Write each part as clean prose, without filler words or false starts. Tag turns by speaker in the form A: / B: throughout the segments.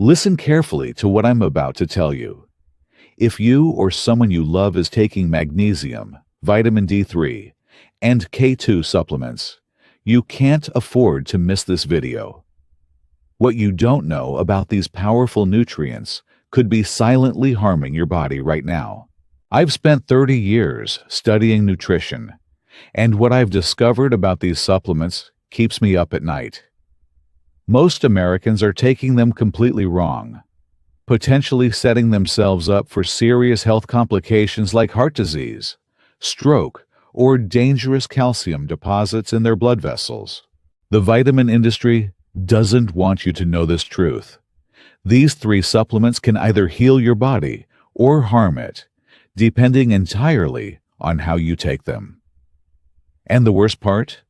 A: Listen carefully to what I'm about to tell you. If you or someone you love is taking magnesium, vitamin D3, and K2 supplements, you can't afford to miss this video. What you don't know about these powerful nutrients could be silently harming your body right now. I've spent 30 years studying nutrition, and what I've discovered about these supplements keeps me up at night. Most Americans are taking them completely wrong, potentially setting themselves up for serious health complications like heart disease, stroke, or dangerous calcium deposits in their blood vessels. The vitamin industry doesn't want you to know this truth. These 3 supplements can either heal your body or harm it, depending entirely on how you take them. And the worst part?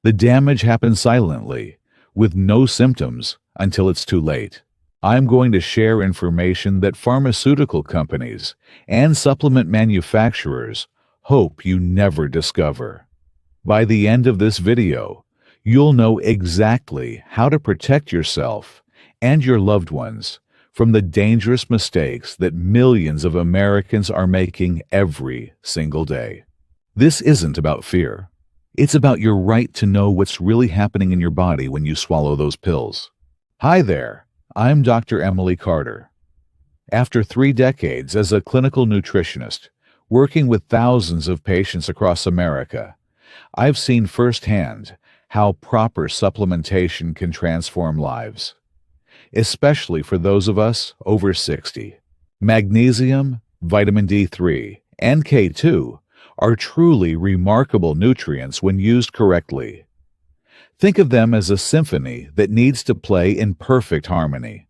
A: The damage happens silently, with no symptoms until it's too late. I'm going to share information that pharmaceutical companies and supplement manufacturers hope you never discover. By the end of this video, you'll know exactly how to protect yourself and your loved ones from the dangerous mistakes that millions of Americans are making every single day. This isn't about fear. It's about your right to know what's really happening in your body when you swallow those pills. Hi there, I'm Dr. Emily Carter. After 3 decades as a clinical nutritionist, working with thousands of patients across America, I've seen firsthand how proper supplementation can transform lives, especially for those of us over 60. Magnesium, vitamin D3, and K2 are truly remarkable nutrients when used correctly. Think of them as a symphony that needs to play in perfect harmony.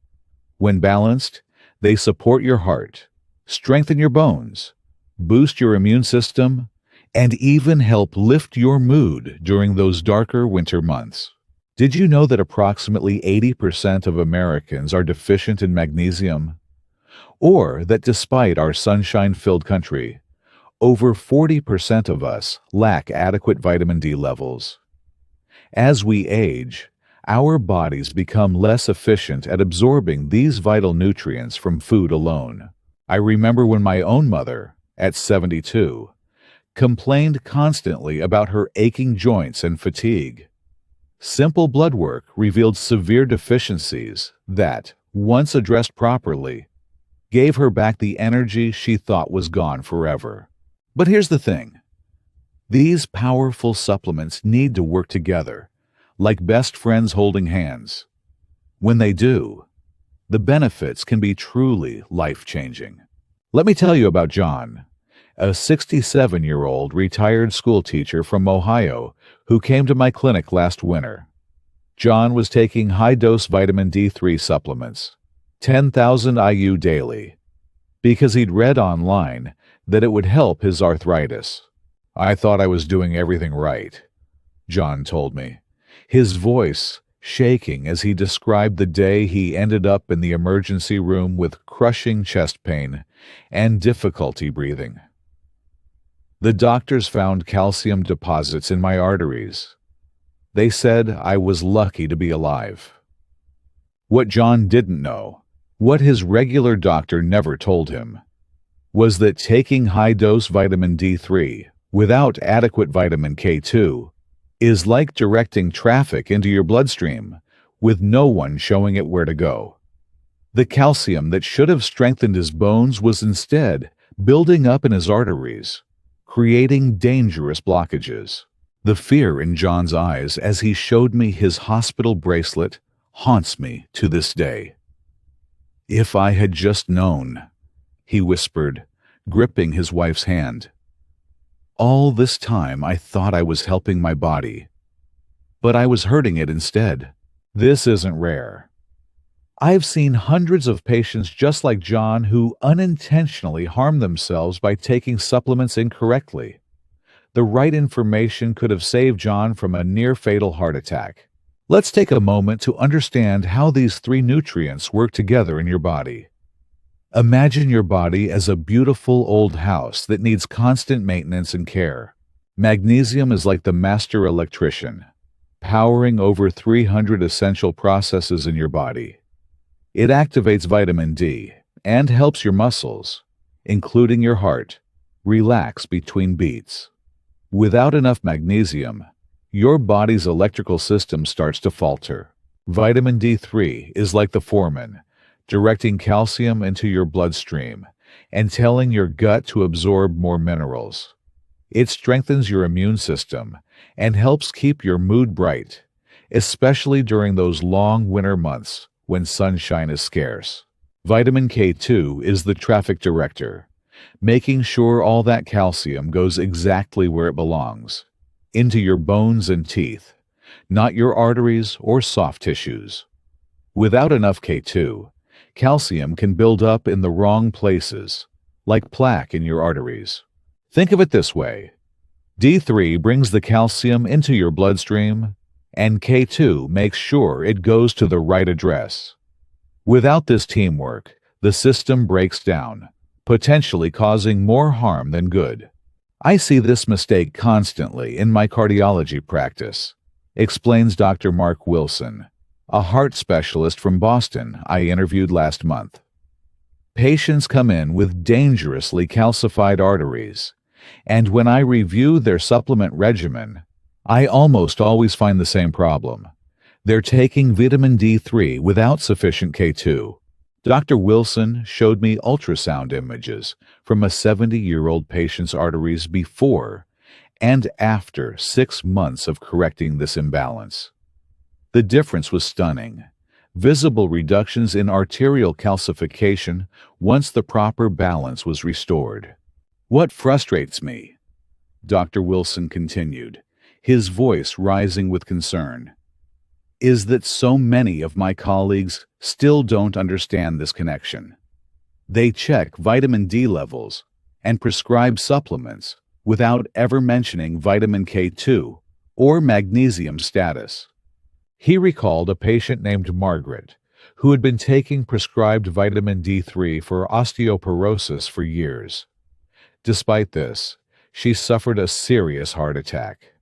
A: When balanced, they support your heart, strengthen your bones, boost your immune system, and even help lift your mood during those darker winter months. Did you know that approximately 80% of Americans are deficient in magnesium? Or that despite our sunshine-filled country, over 40% of us lack adequate vitamin D levels? As we age, our bodies become less efficient at absorbing these vital nutrients from food alone. I remember when my own mother, at 72, complained constantly about her aching joints and fatigue. Simple blood work revealed severe deficiencies that, once addressed properly, gave her back the energy she thought was gone forever. But here's the thing. These powerful supplements need to work together, like best friends holding hands. When they do, the benefits can be truly life-changing. Let me tell you about John, a 67-year-old retired schoolteacher from Ohio who came to my clinic last winter. John was taking high-dose vitamin D3 supplements, 10,000 IU daily, because he'd read online that it would help his arthritis. I thought I was doing everything right, John told me, his voice shaking as he described the day he ended up in the emergency room with crushing chest pain and difficulty breathing. The doctors found calcium deposits in my arteries. They said I was lucky to be alive. What John didn't know, what his regular doctor never told him, was that taking high-dose vitamin D3 without adequate vitamin K2 is like directing traffic into your bloodstream with no one showing it where to go. The calcium that should have strengthened his bones was instead building up in his arteries, creating dangerous blockages. The fear in John's eyes as he showed me his hospital bracelet haunts me to this day. "If I had just known," he whispered, gripping his wife's hand. "All this time I thought I was helping my body, but I was hurting it instead." This isn't rare. I've seen hundreds of patients just like John who unintentionally harm themselves by taking supplements incorrectly. The right information could have saved John from a near-fatal heart attack. Let's take a moment to understand how these 3 nutrients work together in your body. Imagine your body as a beautiful old house that needs constant maintenance and care. Magnesium is like the master electrician, powering over 300 essential processes in your body. It activates vitamin D and helps your muscles, including your heart, relax between beats. Without enough magnesium, your body's electrical system starts to falter. Vitamin D3 is like the foreman, directing calcium into your bloodstream and telling your gut to absorb more minerals. It strengthens your immune system and helps keep your mood bright, especially during those long winter months when sunshine is scarce. Vitamin K2 is the traffic director, making sure all that calcium goes exactly where it belongs, into your bones and teeth, not your arteries or soft tissues. Without enough K2, calcium can build up in the wrong places, like plaque in your arteries. Think of it this way. D3 brings the calcium into your bloodstream, and K2 makes sure it goes to the right address. Without this teamwork, the system breaks down, potentially causing more harm than good. I see this mistake constantly in my cardiology practice, explains Dr. Mark Wilson, a heart specialist from Boston I interviewed last month. Patients come in with dangerously calcified arteries, and when I review their supplement regimen, I almost always find the same problem. They're taking vitamin D3 without sufficient K2. Dr. Wilson showed me ultrasound images from a 70-year-old patient's arteries before and after 6 months of correcting this imbalance. The difference was stunning. Visible reductions in arterial calcification once the proper balance was restored. What frustrates me, Dr. Wilson continued, his voice rising with concern, is that so many of my colleagues still don't understand this connection. They check vitamin D levels and prescribe supplements without ever mentioning vitamin K2 or magnesium status. He recalled a patient named Margaret, who had been taking prescribed vitamin D3 for osteoporosis for years. Despite this, she suffered a serious heart attack.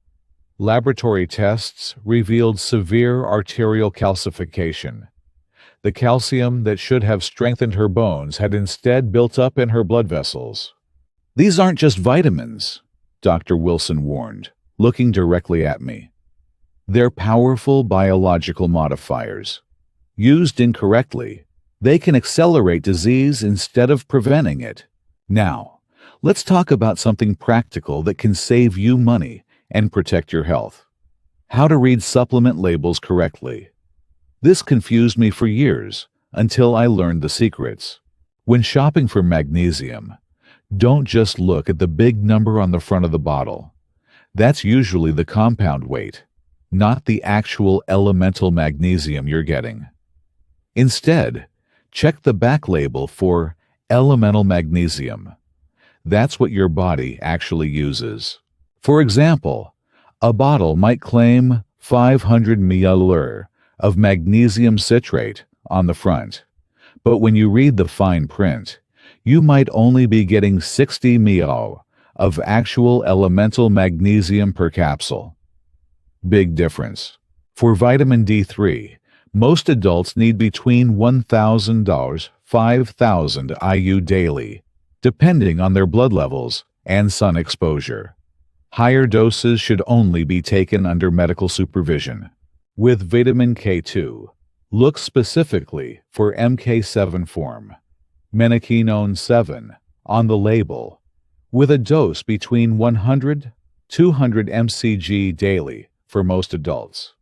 A: Laboratory tests revealed severe arterial calcification. The calcium that should have strengthened her bones had instead built up in her blood vessels. These aren't just vitamins, Dr. Wilson warned, looking directly at me. They're powerful biological modifiers. Used incorrectly, they can accelerate disease instead of preventing it. Now, let's talk about something practical that can save you money and protect your health. How to read supplement labels correctly. This confused me for years until I learned the secrets. When shopping for magnesium, don't just look at the big number on the front of the bottle. That's usually the compound weight, not the actual elemental magnesium you're getting. Instead, check the back label for elemental magnesium. That's what your body actually uses. For example, a bottle might claim 500 milliliter of magnesium citrate on the front, but when you read the fine print, you might only be getting 60 ml of actual elemental magnesium per capsule. Big difference. For vitamin D3, most adults need between $1,000 to 5,000 IU daily, depending on their blood levels and sun exposure. Higher doses should only be taken under medical supervision. With vitamin K2, look specifically for MK7 form, menaquinone 7, on the label, with a dose between 100 to 200 mcg daily for most adults.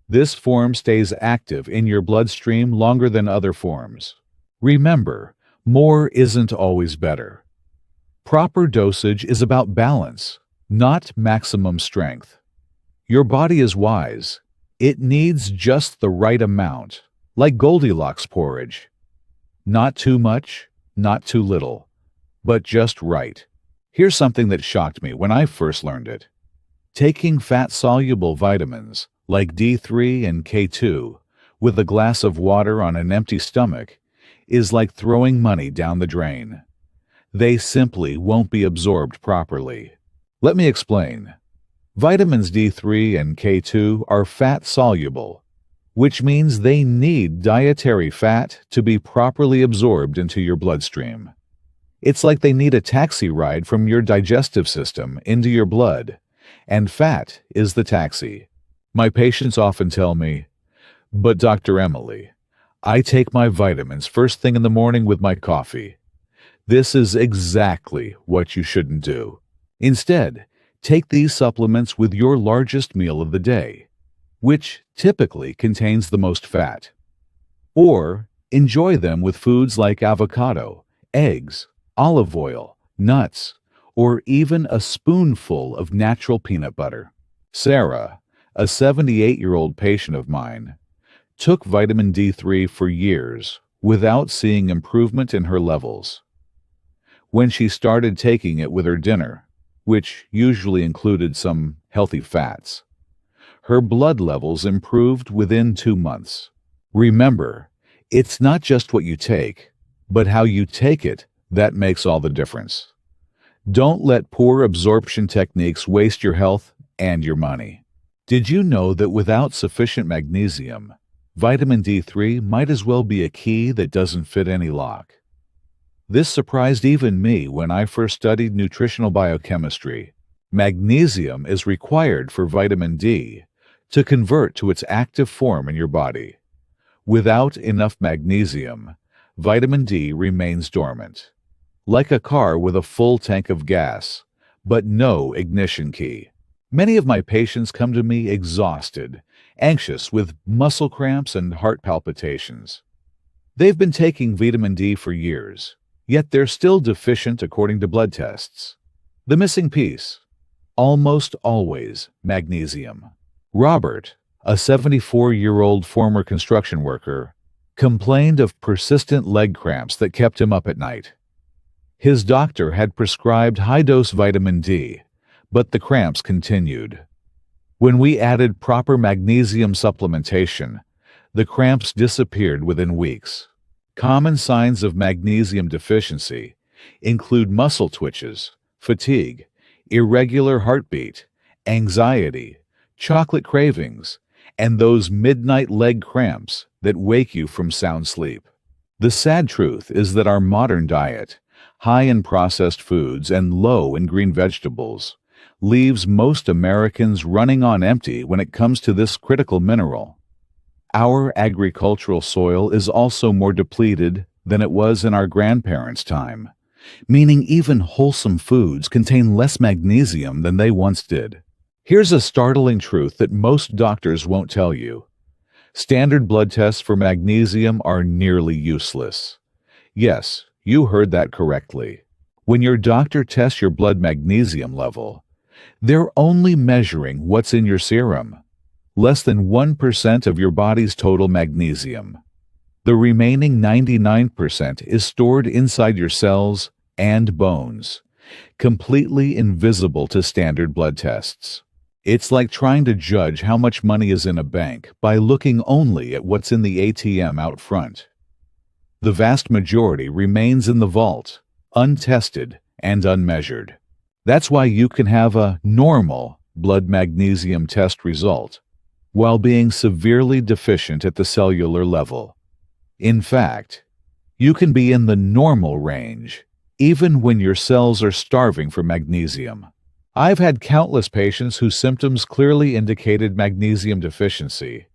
A: This form stays active in your bloodstream longer than other forms. Remember, more isn't always better. Proper dosage is about balance, not maximum strength. Your body is wise. It needs just the right amount, like Goldilocks porridge. Not too much, not too little, but just right. Here's something that shocked me when I first learned it. Taking fat-soluble vitamins, like D3 and K2, with a glass of water on an empty stomach, is like throwing money down the drain. They simply won't be absorbed properly. Let me explain. Vitamins D3 and K2 are fat-soluble, which means they need dietary fat to be properly absorbed into your bloodstream. It's like they need a taxi ride from your digestive system into your blood, and fat is the taxi. My patients often tell me, "But Dr. Emily, I take my vitamins first thing in the morning with my coffee." This is exactly what you shouldn't do. Instead, take these supplements with your largest meal of the day, which typically contains the most fat. Or enjoy them with foods like avocado, eggs, olive oil, nuts, or even a spoonful of natural peanut butter. Sarah, a 78-year-old patient of mine, took vitamin D3 for years without seeing improvement in her levels. When she started taking it with her dinner, which usually included some healthy fats, her blood levels improved within 2 months. Remember, it's not just what you take, but how you take it that makes all the difference. Don't let poor absorption techniques waste your health and your money. Did you know that without sufficient magnesium, vitamin D3 might as well be a key that doesn't fit any lock? This surprised even me when I first studied nutritional biochemistry. Magnesium is required for vitamin D to convert to its active form in your body. Without enough magnesium, vitamin D remains dormant, like a car with a full tank of gas, but no ignition key. Many of my patients come to me exhausted, anxious with muscle cramps and heart palpitations. They've been taking vitamin D for years, yet they're still deficient according to blood tests. The missing piece: almost always magnesium. Robert, a 74-year-old former construction worker, complained of persistent leg cramps that kept him up at night. His doctor had prescribed high-dose vitamin D, but the cramps continued. When we added proper magnesium supplementation, the cramps disappeared within weeks. Common signs of magnesium deficiency include muscle twitches, fatigue, irregular heartbeat, anxiety, chocolate cravings, and those midnight leg cramps that wake you from sound sleep. The sad truth is that our modern diet, high in processed foods and low in green vegetables, leaves most Americans running on empty when it comes to this critical mineral. Our agricultural soil is also more depleted than it was in our grandparents' time, meaning even wholesome foods contain less magnesium than they once did. Here's a startling truth that most doctors won't tell you. Standard blood tests for magnesium are nearly useless. Yes, you heard that correctly. When your doctor tests your blood magnesium level, they're only measuring what's in your serum, less than 1% of your body's total magnesium. The remaining 99% is stored inside your cells and bones, completely invisible to standard blood tests. It's like trying to judge how much money is in a bank by looking only at what's in the ATM out front. The vast majority remains in the vault, untested and unmeasured. That's why you can have a normal blood magnesium test result while being severely deficient at the cellular level. In fact, you can be in the normal range even when your cells are starving for magnesium. I've had countless patients whose symptoms clearly indicated magnesium deficiency,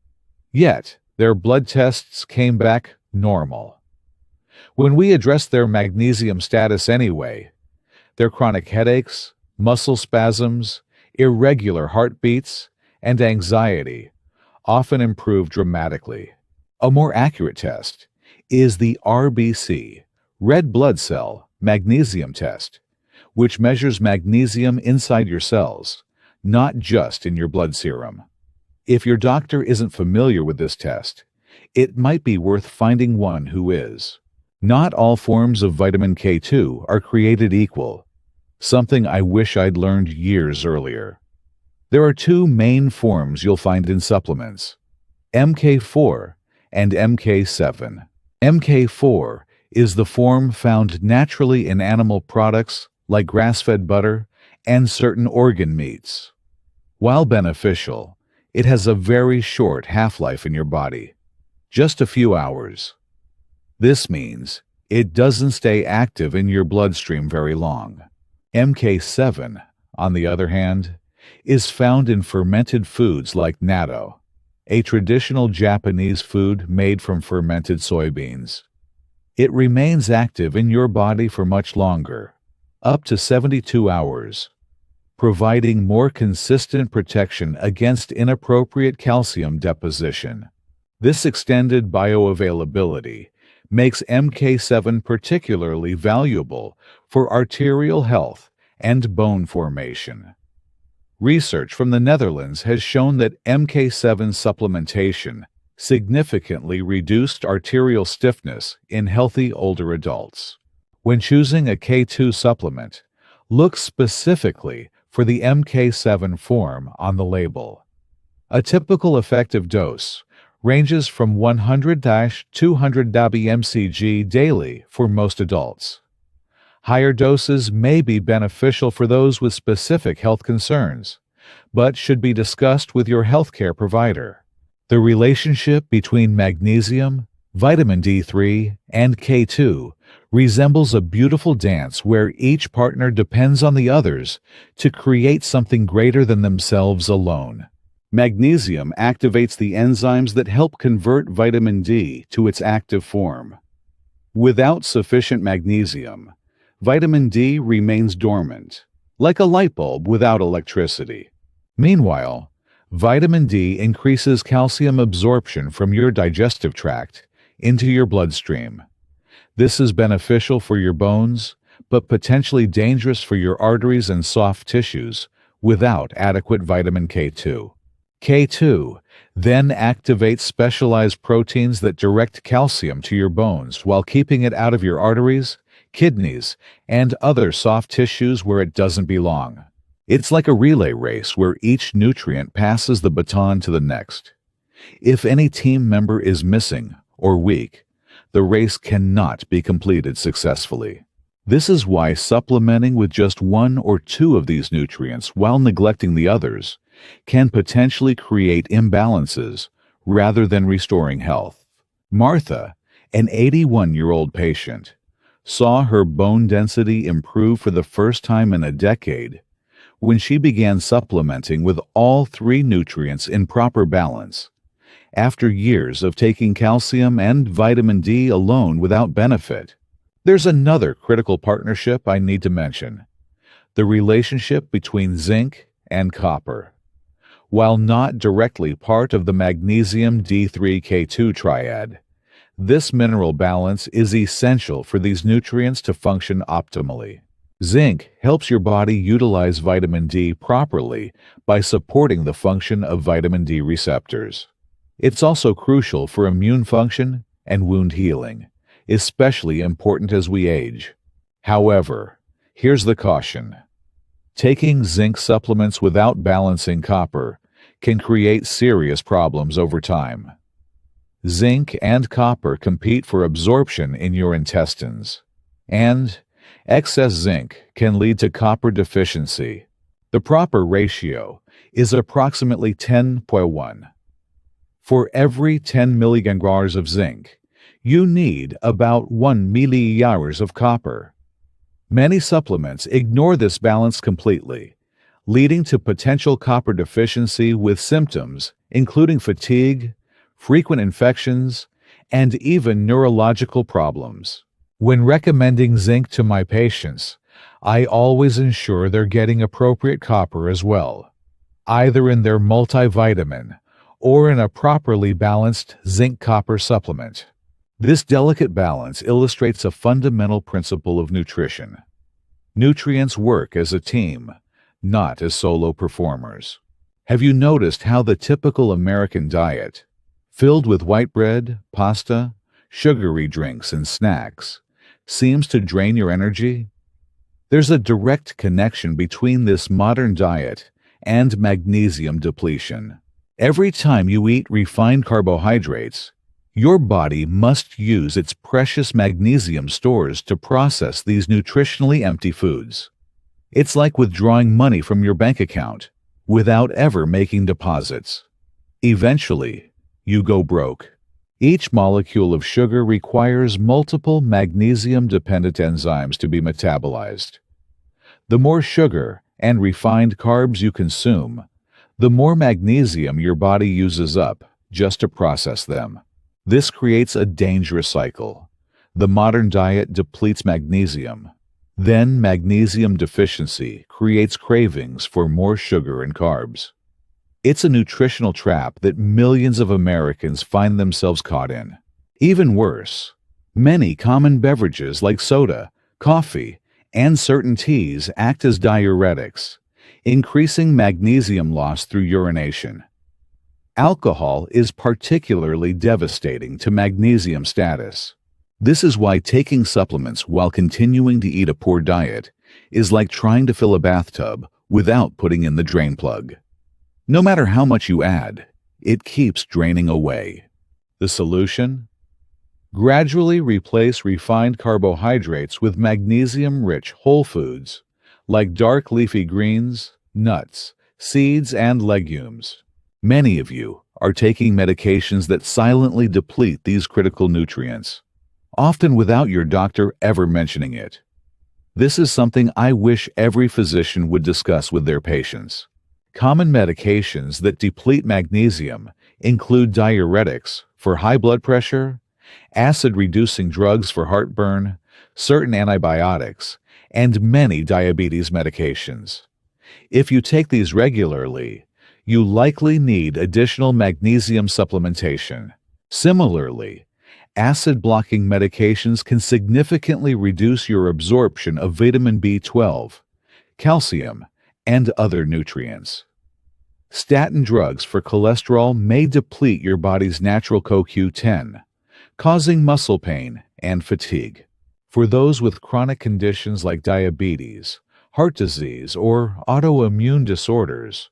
A: yet their blood tests came back normal. When we addressed their magnesium status anyway, their chronic headaches, muscle spasms, irregular heartbeats, and anxiety often improved dramatically. A more accurate test is the RBC, red blood cell magnesium test, which measures magnesium inside your cells, not just in your blood serum. If your doctor isn't familiar with this test, it might be worth finding one who is. Not all forms of vitamin K2 are created equal, something I wish I'd learned years earlier. There are two main forms you'll find in supplements: MK4 and MK7. MK4 is the form found naturally in animal products like grass-fed butter and certain organ meats. While beneficial, It has a very short half-life in your body, just a few hours. This means it doesn't stay active in your bloodstream very long. MK7, on the other hand, is found in fermented foods like natto, a traditional Japanese food made from fermented soybeans. It remains active in your body for much longer, up to 72 hours, providing more consistent protection against inappropriate calcium deposition. This extended bioavailability makes MK7 particularly valuable for arterial health and bone formation. Research from the Netherlands has shown that MK7 supplementation significantly reduced arterial stiffness in healthy older adults. When choosing a K2 supplement, look specifically for the MK7 form on the label. A typical effective dose ranges from 100-200 mcg daily for most adults. Higher doses may be beneficial for those with specific health concerns, but should be discussed with your healthcare provider. The relationship between magnesium, vitamin D3, and K2 resembles a beautiful dance where each partner depends on the others to create something greater than themselves alone. Magnesium activates the enzymes that help convert vitamin D to its active form. Without sufficient magnesium, vitamin D remains dormant, like a light bulb without electricity. Meanwhile, vitamin D increases calcium absorption from your digestive tract into your bloodstream. This is beneficial for your bones, but potentially dangerous for your arteries and soft tissues without adequate vitamin K2. K2 then activates specialized proteins that direct calcium to your bones while keeping it out of your arteries, kidneys, and other soft tissues where it doesn't belong. It's like a relay race where each nutrient passes the baton to the next. If any team member is missing or weak, the race cannot be completed successfully. This is why supplementing with just one or two of these nutrients while neglecting the others can potentially create imbalances rather than restoring health. Martha, an 81-year-old patient, saw her bone density improve for the first time in a decade when she began supplementing with all three nutrients in proper balance, after years of taking calcium and vitamin D alone without benefit. There's another critical partnership I need to mention: the relationship between zinc and copper. While not directly part of the magnesium D3K2 triad, this mineral balance is essential for these nutrients to function optimally. Zinc helps your body utilize vitamin D properly by supporting the function of vitamin D receptors. It's also crucial for immune function and wound healing, especially important as we age. However, here's the caution. Taking zinc supplements without balancing copper can create serious problems over time. Zinc and copper compete for absorption in your intestines, and excess zinc can lead to copper deficiency. The proper ratio is approximately 10:1. For every 10 milligrams of zinc, you need about 1 millihours of copper. Many supplements ignore this balance completely, leading to potential copper deficiency with symptoms including fatigue, frequent infections, and even neurological problems. When recommending zinc to my patients, I always ensure they're getting appropriate copper as well, either in their multivitamin or in a properly balanced zinc-copper supplement. This delicate balance illustrates a fundamental principle of nutrition. Nutrients work as a team, not as solo performers. Have you noticed how the typical American diet, filled with white bread, pasta, sugary drinks, and snacks, seems to drain your energy? There's a direct connection between this modern diet and magnesium depletion. Every time you eat refined carbohydrates, your body must use its precious magnesium stores to process these nutritionally empty foods. It's like withdrawing money from your bank account without ever making deposits. Eventually, you go broke. Each molecule of sugar requires multiple magnesium-dependent enzymes to be metabolized. The more sugar and refined carbs you consume, the more magnesium your body uses up just to process them. This creates a dangerous cycle. The modern diet depletes magnesium. Then magnesium deficiency creates cravings for more sugar and carbs. It's a nutritional trap that millions of Americans find themselves caught in. Even worse, many common beverages like soda, coffee, and certain teas act as diuretics, increasing magnesium loss through urination. Alcohol is particularly devastating to magnesium status. This is why taking supplements while continuing to eat a poor diet is like trying to fill a bathtub without putting in the drain plug. No matter how much you add, it keeps draining away. The solution? Gradually replace refined carbohydrates with magnesium-rich whole foods like dark leafy greens, nuts, seeds, and legumes. Many of you are taking medications that silently deplete these critical nutrients, often without your doctor ever mentioning it. This is something I wish every physician would discuss with their patients. Common medications that deplete magnesium include diuretics for high blood pressure, acid-reducing drugs for heartburn, certain antibiotics, and many diabetes medications. If you take these regularly, you likely need additional magnesium supplementation. Similarly, acid-blocking medications can significantly reduce your absorption of vitamin B12, calcium, and other nutrients. Statin drugs for cholesterol may deplete your body's natural CoQ10, causing muscle pain and fatigue. For those with chronic conditions like diabetes, heart disease, or autoimmune disorders,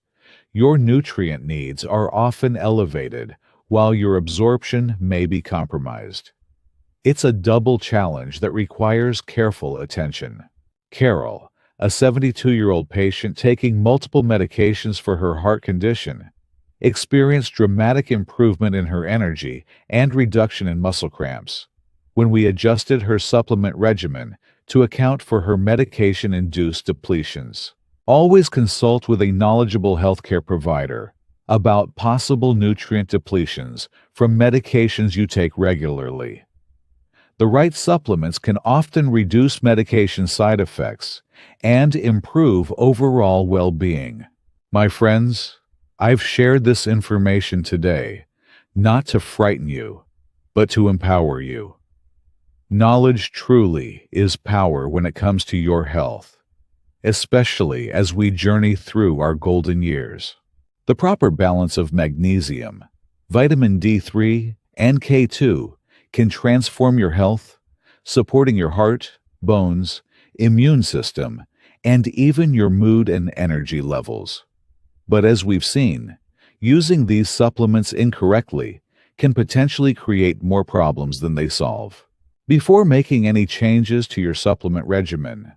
A: your nutrient needs are often elevated while your absorption may be compromised. It's a double challenge that requires careful attention. Carol, a 72-year-old patient taking multiple medications for her heart condition, experienced dramatic improvement in her energy and reduction in muscle cramps when we adjusted her supplement regimen to account for her medication-induced depletions. Always consult with a knowledgeable healthcare provider about possible nutrient depletions from medications you take regularly. The right supplements can often reduce medication side effects and improve overall well-being. My friends, I've shared this information today not to frighten you, but to empower you. Knowledge truly is power when it comes to your health, especially as we journey through our golden years. The proper balance of magnesium, vitamin D3, and K2 can transform your health, supporting your heart, bones, immune system, and even your mood and energy levels. But as we've seen, using these supplements incorrectly can potentially create more problems than they solve. Before making any changes to your supplement regimen,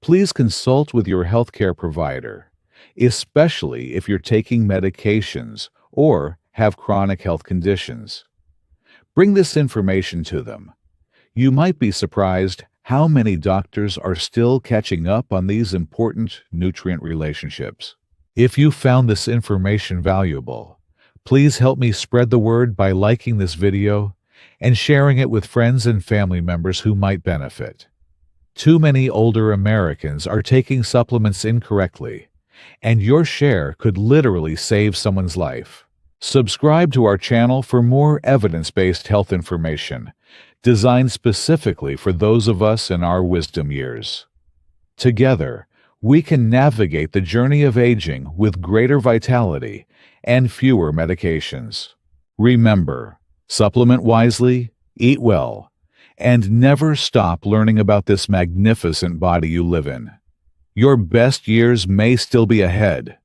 A: please consult with your healthcare provider, especially if you're taking medications or have chronic health conditions. Bring this information to them. You might be surprised how many doctors are still catching up on these important nutrient relationships. If you found this information valuable, please help me spread the word by liking this video and sharing it with friends and family members who might benefit. Too many older Americans are taking supplements incorrectly, and your share could literally save someone's life. Subscribe to our channel for more evidence-based health information, designed specifically for those of us in our wisdom years. Together, we can navigate the journey of aging with greater vitality and fewer medications. Remember, supplement wisely, eat well, and never stop learning about this magnificent body you live in. Your best years may still be ahead,